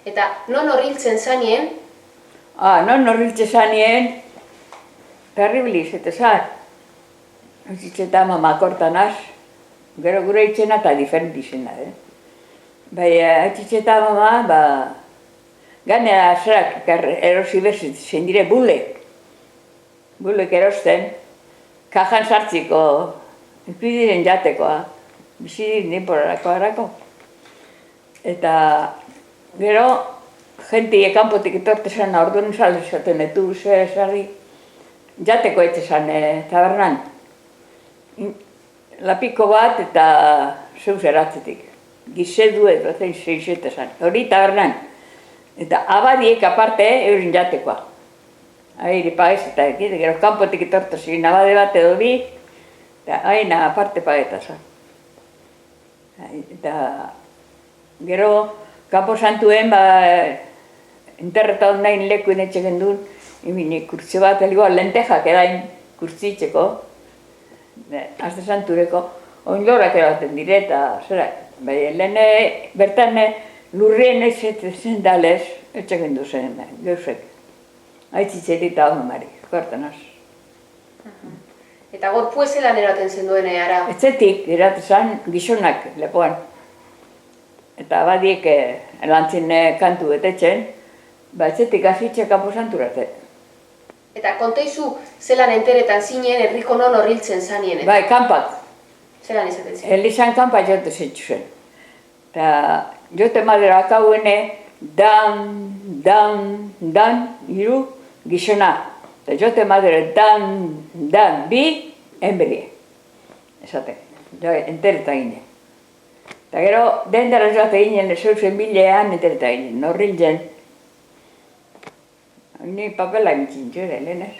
Eta non horriltzen zanien? Non horriltzen zanien, terribliz, eta zan. Eta mama kortanaz, gero gure itxena eta diferent izena. Bai, eta mama, ganea zerak erosi bezit, zen dire bulek. Bulek erosten, kajan sartziko, ikudiren jatekoa, bizirik niporarako harako. Eta gero, jentie kanpotik etortezan orduan esaten etu zari, jateko etxezan tabernan. Lapiko bat eta zeus eratzetik. Gizedu edo zein zeizetezan, hori tabernan. Eta abadiek aparte eurin jatekoa. Aire pagez eta ekide, gero kanpotik etortezin abade bat edo bi, eta aina aparte pagetazan. Eta gero, Kampo Santuen, enterreta ondain lekuin etxegen duen, imini kurtze bat, lentejak edain kurtzitzeko, azte santureko, oinlorak eraten dire eta zera, lehen bertan lurrien ezetzen dalez, etxegen duzen, gauzek. Aitzitzeri eta homemari, kortanaz. Eta gor puezelan eraten zen duen ara? Etzetik, eraten zen gizonak lepoan. Eta badiek lantzin kantu betetzen, etzetik azitxe Kampo Santurate. Eta konteizu zelan enteretan zinen herriko non horriltzen zanien? Bai, kanpak. Zelan izaten zen? Elizan kanpak jote zitzu zen. Eta jote madera akauene, dan, hiru gizona. Eta jote madera dan, bi, enberie. Esate, entereta ginen. Eta gero, dendara joate ginen, zeuzen bilean entereta ginen, norriltzen. Ni papela egitzen zure, lehenez.